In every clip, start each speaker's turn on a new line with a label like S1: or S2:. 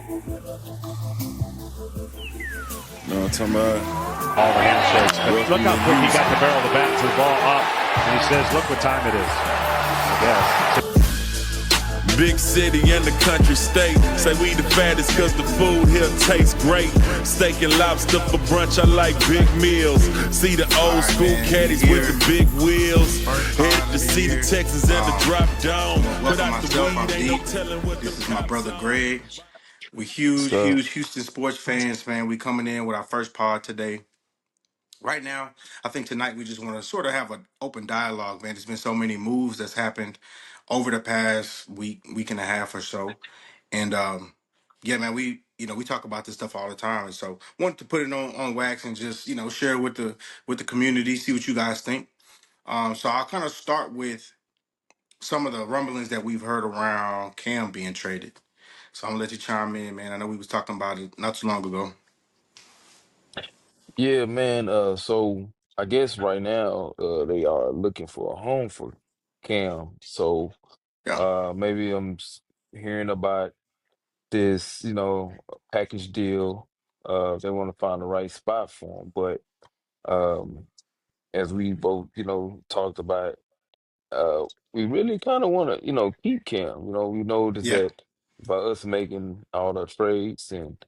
S1: You know what I'm talking about?
S2: All the handshakes. But look
S1: Welcome
S2: how
S1: to
S2: quick he got
S1: Houston.
S2: the barrel of the bat to the ball up. And he says, look what time it is. I guess.
S1: Big city and the country state. Say we the fattest cause the food here tastes great. Steak and lobster for brunch, I like big meals. See the old school caddies with the big wheels. Head to see the Texans and the drop down. Put out the weed, ain't no telling what the
S3: This is my brother Greg. We huge,
S4: So
S3: huge Houston sports fans, man. We coming in with our first pod today. Right now, I think tonight we just want to sort of have an open dialogue, man. There's been so many moves that's happened over the past week and a half or so. And yeah, man, we talk about this stuff all the time. And so wanted to put it on wax and just, share with the community, see what you guys think. So I'll kind of start with some of the rumblings that we've heard around Cam being traded. So I'm gonna let you chime in, man. I know we was talking about it not too long ago.
S4: yeah, man. So I guess right now, they are looking for a home for Cam. So
S3: Yeah,
S4: maybe hearing about this, package deal. They want to find the right spot for him. But um, as we both, talked about, uh, we really kind of want to, keep Cam. We noticed
S3: yeah,
S4: that by us making all the trades and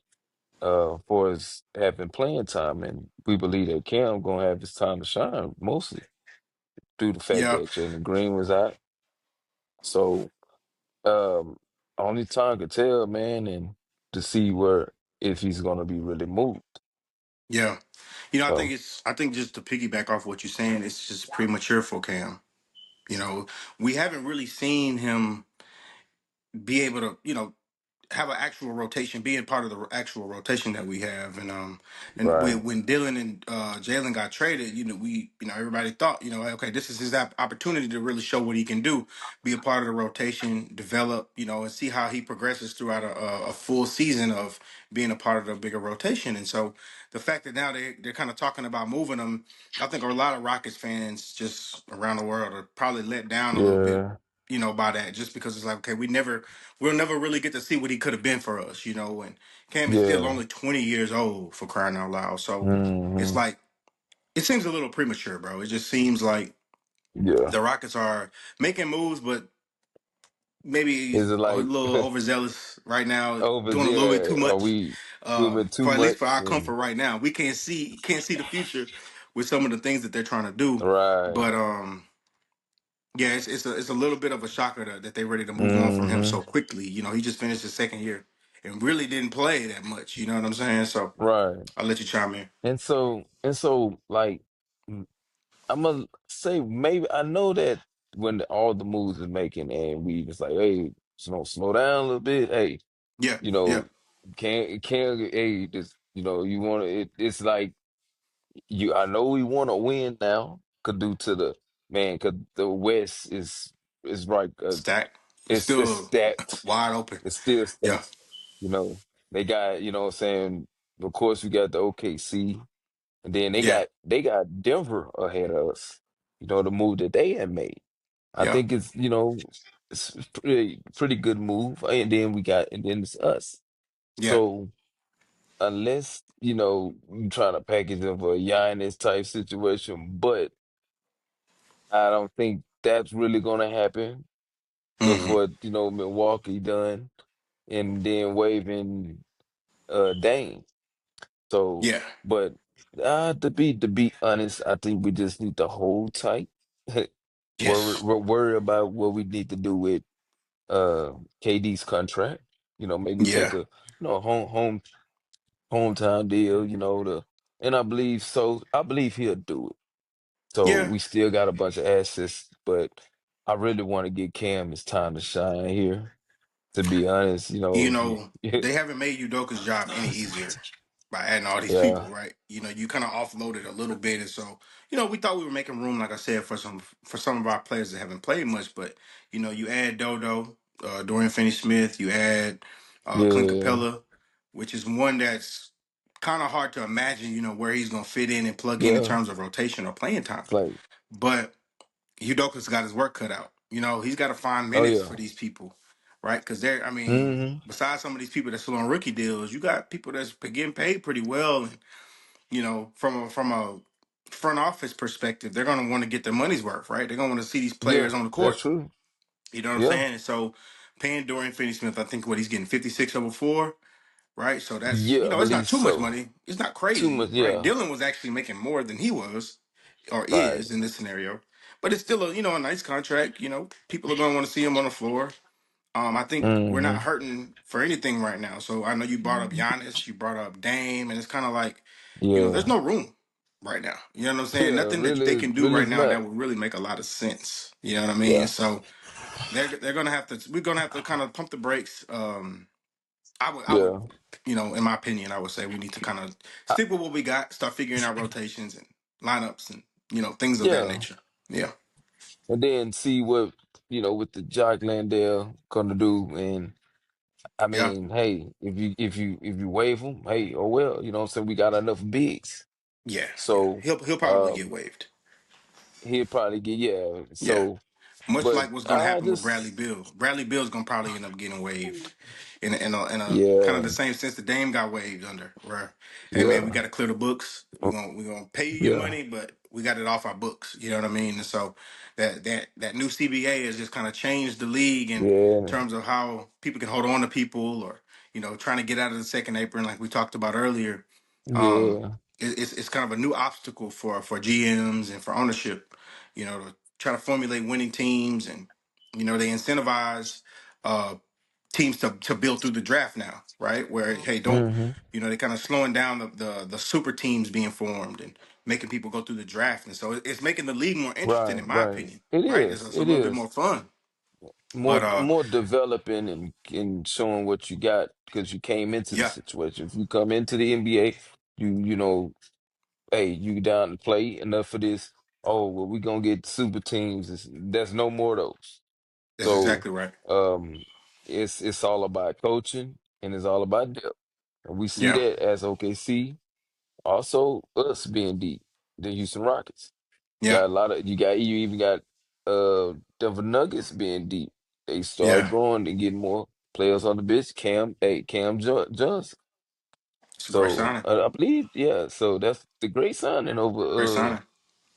S4: for his having playing time, and we believe that Cam gonna have his time to shine mostly due to the fact
S3: yeah,
S4: that Jalen Green was out. So um, only time could tell, man, and to see where if he's gonna be really moved.
S3: yeah.
S4: So
S3: I think just to piggyback off what you're saying, it's just premature for Cam. You know, we haven't really seen him be able to, have an actual rotation, being part of the actual rotation that we have, and
S4: right,
S3: when Dylan and Jalen got traded, everybody thought, okay, this is his opportunity to really show what he can do, be a part of the rotation, develop, and see how he progresses throughout a full season of being a part of the bigger rotation. And so the fact that now they're kind of talking about moving him, I think a lot of Rockets fans just around the world are probably let down a little bit.
S4: yeah,
S3: By that, just because it's like, okay, we'll never really get to see what he could have been for us, and Cam is still
S4: yeah,
S3: only 20 years old, for crying out loud. So it's
S4: hmm,
S3: like, it seems a little premature, bro. It just seems like
S4: yeah.
S3: the Rockets are making moves, but maybe
S4: Is
S3: he's
S4: it
S3: a
S4: like
S3: little overzealous right now,
S4: over
S3: doing a little bit too
S4: there? Are
S3: much,
S4: we a little bit too
S3: for at least
S4: much?
S3: for our
S4: And
S3: comfort right now. We can't see the future with some of the things that they're trying to do.
S4: right,
S3: But yeah, it's a little bit of a shocker that they're ready to move on from him
S4: hmm,
S3: so quickly. He just finished his second year and really didn't play that much. You know what I'm saying? So
S4: right.
S3: I'll let you chime in.
S4: And so, like, I'm gonna say maybe I know that when all the moves is making and we just like, hey, slow down a little bit. Hey,
S3: Yeah,
S4: you
S3: yeah,
S4: know, hey, this, you want to. It's like you. I know we want to win now. Could do to the man. Cause the West is right.
S3: stack. It's
S4: It's
S3: still
S4: stacked.
S3: wide open.
S4: It's still
S3: Yeah,
S4: stacked. You know, they got. What I'm saying. Of course, we got the OKC. And then they
S3: yeah,
S4: got they got Denver ahead of us. The move that they had made. I
S3: yeah,
S4: think it's pretty good move. And then it's us.
S3: yeah,
S4: So unless, you trying to package them for a Giannis type situation, but I don't think that's really gonna happen. Look
S3: hmm,
S4: what, Milwaukee done and then waving Dame. So,
S3: yeah,
S4: but to be honest, I think we just need to hold tight. Worry
S3: yes,
S4: worry about what we need to do with KD's contract. Maybe
S3: yeah,
S4: take a hometown deal. And I believe he'll do it. So
S3: yeah.
S4: we still got a bunch of assets, but I really want to get Cam his time to shine here. To be honest,
S3: They haven't made Udoka's job any easier by adding all these people,
S4: yeah,
S3: right? You kind of offloaded a little bit, and so we thought we were making room, like I said, for some of our players that haven't played much. But you add Dodo, Dorian Finney-Smith, you add Clint
S4: yeah,
S3: Capella, which is one that's kind of hard to imagine, where he's going to fit in and plug in
S4: yeah.
S3: terms of rotation or playing time.
S4: It's like,
S3: But Udoka's got his work cut out. He's got to find
S4: oh
S3: minutes
S4: yeah,
S3: for these people. right? Because I mean,
S4: Hmm.
S3: besides some of these people that's still on rookie deals, you got people that's getting paid pretty well, and from a front office perspective, they're going to want to get their money's worth, right? They're going to want to see these
S4: Yeah,
S3: players on the
S4: that's
S3: court.
S4: true.
S3: You know what I'm
S4: Yeah,
S3: saying? And so, paying Dorian Finney-Smith, I think what he's getting 56 over 4, right? So that's
S4: yeah, I
S3: it's
S4: believe
S3: not too much
S4: so.
S3: money. It's not
S4: Too
S3: crazy,
S4: much.
S3: right?
S4: Yeah,
S3: Dylan was actually making more than he was or
S4: right.
S3: is in this scenario, but it's still a nice contract. People are going to want to see him on the floor. I think we're not
S4: Hmm.
S3: hurting for anything right now. So I know you brought up Giannis, you brought up Dame, and it's kind of like, there's
S4: Yeah,
S3: no room right now. You know what I'm saying?
S4: yeah.
S3: Nothing that they
S4: Really,
S3: can do
S4: really
S3: right
S4: is
S3: now
S4: not.
S3: that would really make a lot of sense. You know what I mean?
S4: Yeah,
S3: So they're gonna have to. We're gonna have to kind of pump the brakes. I would,
S4: yeah,
S3: in my opinion, I would say we need to kind of
S4: I,
S3: stick with what we got, start figuring out rotations and lineups and things of that
S4: yeah.
S3: nature. Yeah,
S4: And then see what with the Jock Landale gonna do. And I
S3: yeah,
S4: mean, hey, if you waive him, hey, oh well, what I'm saying, we got enough bigs.
S3: yeah, yeah.
S4: So
S3: He'll probably get
S4: um
S3: waived.
S4: he'll probably get, yeah.
S3: Yeah.
S4: So
S3: Much
S4: but
S3: like what's going to
S4: I
S3: happen with Bradley
S4: just,
S3: Bill. Bradley Bill's going to probably end up getting waived in a kind of
S4: yeah,
S3: the same sense that Dame got waived under, where, hey man, we
S4: yeah,
S3: got to clear the books. We're gonna pay you your
S4: yeah,
S3: money, but we got it off our books. You know what I mean? And so that new CBA has just kind of changed the league in
S4: yeah,
S3: terms of how people can hold on to people, or trying to get out of the second apron, like we talked about earlier. Um,
S4: yeah.
S3: it's kind of a new obstacle for GMs and for ownership, to try to formulate winning teams, and they incentivize uh, teams to build through the draft now, right? Where, hey, don't
S4: Hmm.
S3: they kind of slowing down the super teams being formed and making people go through the draft, and so it's making the league more interesting,
S4: Right,
S3: in my
S4: right.
S3: opinion,
S4: It
S3: right? It's,
S4: is.
S3: it's a
S4: It
S3: little bit more
S4: is.
S3: fun,
S4: More
S3: but
S4: more developing and showing what you got because you came into the
S3: yeah,
S4: situation. If you come into the NBA, hey, you down to play enough for this. Oh, well, we gonna get super teams. There's no more of those.
S3: that's
S4: So
S3: exactly right.
S4: um it's all about coaching and it's all about depth. And we see
S3: Yeah,
S4: that as OKC, also us being deep, the Houston Rockets.
S3: yeah,
S4: Got a lot of you even got Denver Nuggets being deep. They start
S3: yeah.
S4: growing and getting more players on the bench. Johnson.
S3: It's a great
S4: So
S3: signing.
S4: I believe, yeah. So that's the great signing
S3: Great
S4: over
S3: signing.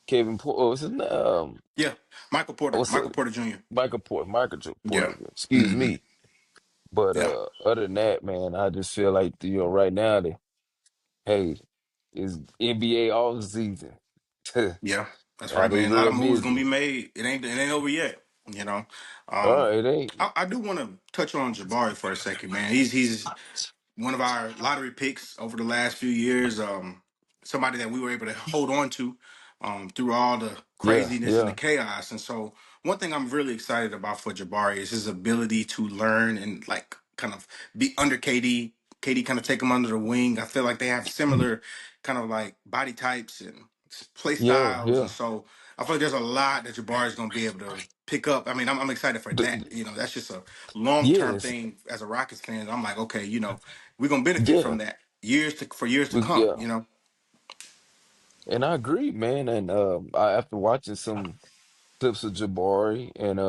S4: Kevin Porter. What's his name?
S3: Yeah, Michael Porter.
S4: What's
S3: Michael
S4: it?
S3: Porter Jr.
S4: Porter.
S3: Yeah.
S4: Excuse
S3: Hmm.
S4: me. But
S3: Yeah.
S4: other than that, man, I just feel like right now, hey, it's NBA off season.
S3: Yeah, that's
S4: Are
S3: right,
S4: they
S3: man. A lot
S4: real
S3: of moves gonna
S4: busy?
S3: be made. It ain't over yet. You know,
S4: All
S3: um,
S4: right, it ain't.
S3: I do want to touch on Jabari for a second, man. He's one of our lottery picks over the last few years. Somebody that we were able to hold on to through all the
S4: Yeah,
S3: craziness and the
S4: yeah,
S3: chaos. And so, one thing I'm really excited about for Jabari is his ability to learn and like kind of be under KD. KD kind of take him under the wing. I feel like they have similar kind of like body types and play
S4: yeah,
S3: styles, and
S4: yeah.
S3: so I feel like there's a lot that Jabari is going to be able to pick up. I mean, I'm excited for that.
S4: The-
S3: That's just a long term
S4: yes,
S3: thing as a Rockets fan. I'm like, okay, we're gonna benefit from
S4: yeah,
S3: that for years to come.
S4: yeah. And I agree, man. And after watching some clips of Jabari and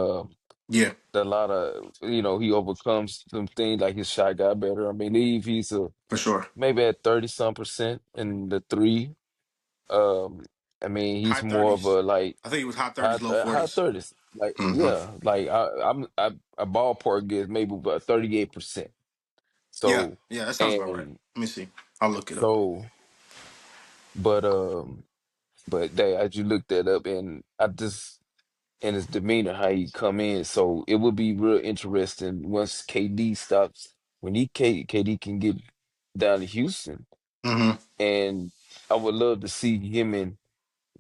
S3: Yeah,
S4: a lot of he overcomes some things like his shot got better. I believe he's
S3: for sure.
S4: maybe at 30-some% in the three. Um, I mean,
S3: High
S4: he's more of
S3: thirties.
S4: a like
S3: I think it was high
S4: high
S3: thirties, low
S4: high
S3: 40s.
S4: 30s. Like,
S3: Mm-hmm.
S4: yeah, like I ballpark gets maybe about 38%.
S3: Yeah,
S4: So
S3: yeah, that sounds about right.
S4: and
S3: Let me see. I'll look it up.
S4: so but they as you look that up and I just and his demeanor, how he come in. So it would be real interesting once KD stops, when KD can get down to Houston.
S3: Mm-hmm.
S4: And I would love to see him and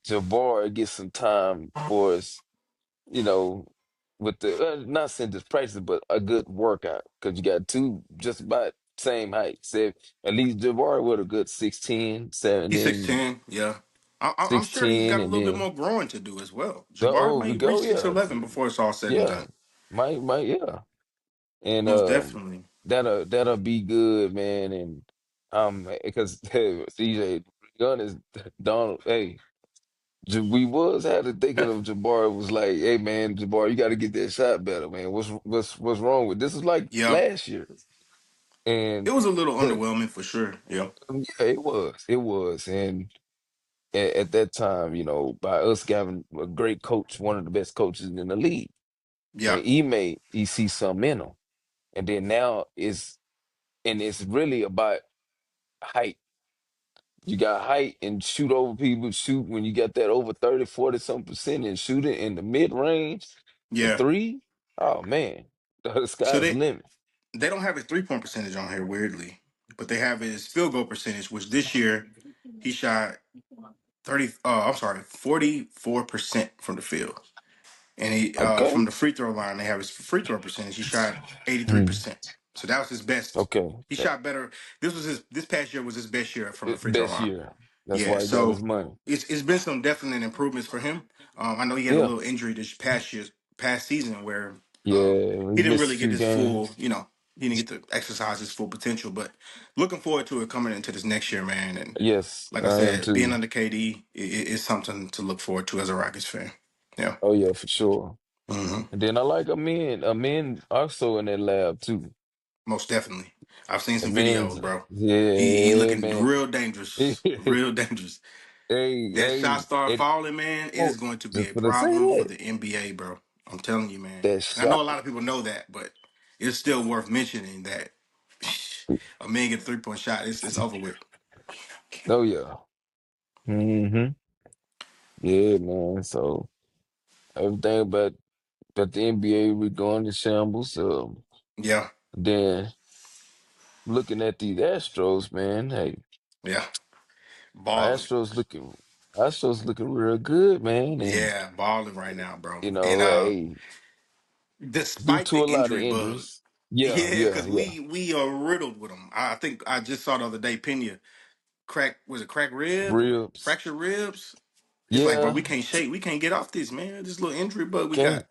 S4: Jabbar get some time for us, you know, with the not saying just practice, but a good workout. Because you got two just about same height. So at least Jabbar with a good 6'10", 7
S3: He's
S4: and
S3: 6'10". Yeah, I'm sure he's
S4: 6'10",
S3: got a
S4: and
S3: little bit
S4: then
S3: more growing to do as well. Jabbar
S4: oh, we
S3: might
S4: go,
S3: reach
S4: yeah,
S3: 6'11" before it's all said and
S4: yeah,
S3: done.
S4: might, yeah. And
S3: Most definitely.
S4: that'll be good, man. And because CJ Gunn is Donald. Hey, We was had to thinking of Jabbar was like, hey man, Jabbar, you got to get that shot better, man. What's wrong with this? Is like
S3: Yeah,
S4: last year,
S3: it
S4: and
S3: was a little
S4: but
S3: underwhelming for sure. Yeah,
S4: yeah, it was, and at that time, by us having a great coach, one of the best coaches in the league,
S3: yeah,
S4: and he sees something in him, and then now it's really about height. You got height and shoot over people, shoot when you got that over 30, 40 some percent and shoot it in the mid range, the
S3: yeah.
S4: three. Oh man, the
S3: So
S4: sky's the limit.
S3: they don't have his 3-point percentage on here weirdly, but they have his field goal percentage, which this year he shot 44% from the field. And he
S4: Okay.
S3: from the free throw line, they have his free throw percentage. He shot
S4: Mm,
S3: 83%. So that was his best.
S4: okay.
S3: He shot better. This past year was his best year from the free throw
S4: Best
S3: line.
S4: year. That's
S3: Yeah,
S4: why he got
S3: so
S4: his money.
S3: it's been some definite improvements for him. I know he had a
S4: Yeah.
S3: little injury this past season where
S4: Yeah. He
S3: he didn't
S4: missed
S3: really
S4: a
S3: get
S4: few
S3: his full,
S4: games.
S3: he didn't get to exercise his full potential. But looking forward to it coming into this next year, man. And
S4: Yes,
S3: like I
S4: I am
S3: said, being
S4: too.
S3: under KD is something to look forward to as a Rockets fan. Yeah.
S4: Oh yeah, for sure.
S3: hmm
S4: And then I like a man also in that lab too.
S3: Most definitely. I've seen
S4: A
S3: some
S4: man's
S3: videos, bro. He
S4: yeah,
S3: looking
S4: man.
S3: real
S4: Hey,
S3: dangerous. Real dangerous. That shot
S4: hey,
S3: start
S4: it
S3: falling, man, it is
S4: oh,
S3: going to be
S4: just
S3: a
S4: for to say
S3: problem for
S4: that.
S3: the NBA, bro. I'm telling you, man.
S4: That
S3: And I know
S4: shot.
S3: a lot of people know that, but it's still worth mentioning that a man get a 3-point shot, it's over with.
S4: Oh yeah. Hmm. Yeah, man. So everything about the NBA we going to shambles.
S3: Yeah,
S4: Then looking at these Astros, man. Hey,
S3: yeah.
S4: our
S3: Balling.
S4: Astros looking real good, man. And
S3: Yeah, balling right now, bro. And
S4: hey, due
S3: despite
S4: to
S3: the
S4: a lot of
S3: injury bug,
S4: injuries. Yeah,
S3: yeah,
S4: yeah,
S3: because
S4: yeah.
S3: we are riddled with them. I think I just saw the other day Pena crack rib or
S4: Ribs.
S3: fracture ribs. It's like, bro,
S4: Yeah,
S3: we can't get off this, man. This little injury bug we got,
S4: can't.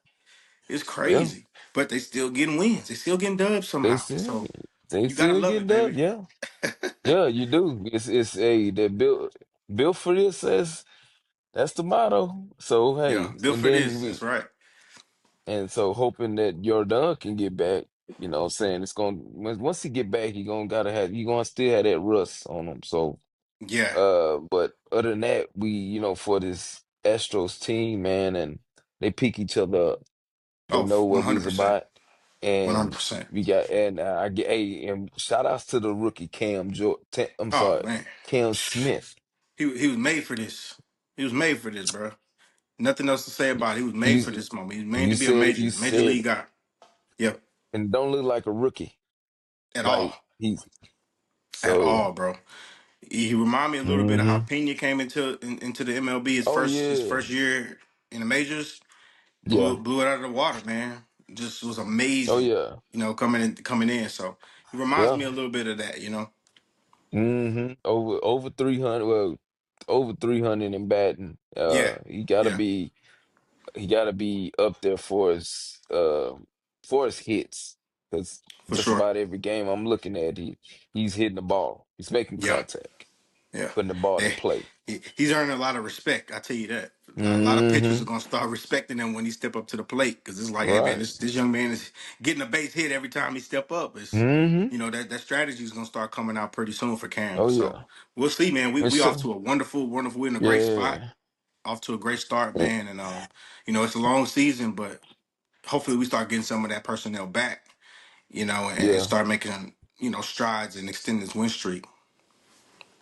S3: it's
S4: Yeah,
S3: crazy. But they still getting wins. They still getting dubs
S4: they
S3: somehow.
S4: still
S3: So
S4: they
S3: you gotta
S4: still
S3: love it,
S4: getting up.
S3: baby.
S4: Yeah, yeah, you do. It's a they built for this. That's the motto. So
S3: Yeah,
S4: hey,
S3: built
S4: and
S3: for
S4: then
S3: this.
S4: we
S3: That's right.
S4: and so hoping that Jordan can get back. What I'm saying it's going once he get back, he gonna still have that rust on him. So
S3: Yeah.
S4: but other than that, we for this Astros team, man, and they pick each other up. They
S3: Oh,
S4: know what we's
S3: 100%.
S4: about, and
S3: 100%.
S4: we got and I get hey and shout outs to the rookie I'm
S3: Oh
S4: sorry,
S3: man.
S4: Cam Smith.
S3: He was made for this. He was made for this, bro. Nothing else to say about it. He was made for
S4: You
S3: this moment. He was made
S4: you
S3: to be a
S4: said you
S3: major
S4: said
S3: league
S4: it,
S3: guy. Yep.
S4: and don't look like a rookie.
S3: At all.
S4: Like he's
S3: At
S4: so.
S3: all, bro. He reminded me a little bit of how
S4: Hmm.
S3: Pena came into the MLB
S4: Oh
S3: his
S4: yeah,
S3: first year in the majors.
S4: yeah.
S3: Blew it out of the water, man. Just was
S4: Oh
S3: amazing,
S4: yeah,
S3: coming in. So he reminds
S4: yeah.
S3: me a little bit of that.
S4: Over 300. Well, over 300 in batting.
S3: Yeah, yeah,
S4: He gotta be up there for his hits. Because
S3: for
S4: just
S3: sure.
S4: about every game I'm looking at, he's hitting the ball. He's making
S3: Yeah,
S4: contact,
S3: yeah.
S4: putting the ball in
S3: Eh,
S4: play.
S3: he's earning a lot of respect. I tell you that. A lot of pitchers are
S4: Hmm.
S3: gonna start respecting him when he step up to the plate because it's like, hey man,
S4: Right.
S3: this young man is getting a base hit every time he step up. It's
S4: Hmm.
S3: that strategy is gonna start coming out pretty soon for Cam.
S4: Oh
S3: So
S4: yeah.
S3: we'll see, man. We
S4: And
S3: we off
S4: so
S3: to a wonderful, we're in a great spot,
S4: yeah.
S3: off to a great start,
S4: Eh,
S3: man. And it's a long season, but hopefully we start getting some of that personnel back, and
S4: yeah.
S3: start making strides and extend this win streak.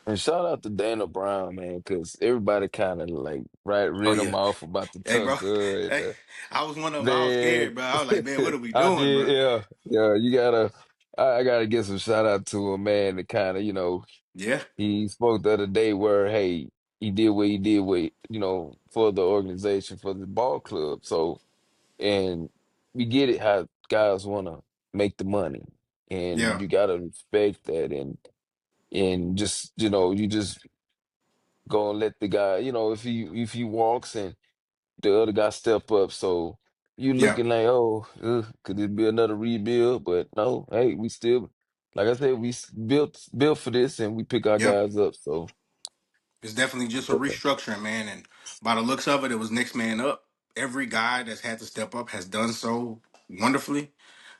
S4: And shout out to Dana Brown, man, because everybody kind of like
S3: Oh
S4: read him
S3: yeah,
S4: off about the
S3: hey bro,
S4: Tucker.
S3: hey, I was one of them. I was
S4: Man,
S3: scared, bro. I was like, man, what are we
S4: I
S3: doing,
S4: did,
S3: bro?
S4: yeah, yeah. I gotta give some shout out to him, man. To kind of,
S3: Yeah,
S4: he spoke the other day where, hey, he did what he did with, for the organization, for the ball club. So, and we get it how guys want to make the money,
S3: yeah,
S4: and you gotta respect that, and just, you just gonna let the guy, if he walks and the other guy step up. So you
S3: yeah,
S4: looking like, oh, could it be another rebuild? But no, hey, we still, like I said, built for this, and we pick our
S3: yeah.
S4: guys up. So
S3: It's definitely just a
S4: Yeah.
S3: restructuring, man. And by the looks of it, it was next man up. Every guy that's had to step up has done so wonderfully.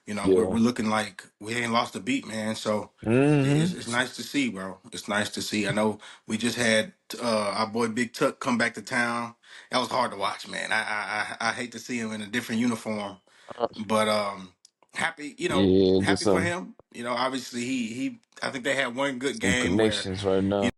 S3: You know, we're
S4: Yeah.
S3: looking like we ain't lost a beat, man. So
S4: Hmm.
S3: it's nice to see, bro. It's nice to see. I know we just had our boy Big Tuck come back to town. That was hard to watch, man. I hate to see him in a different uniform, but happy,
S4: Yeah, get
S3: happy for
S4: some
S3: him. You know, obviously he I think they had one good
S4: some
S3: game where
S4: connections right now.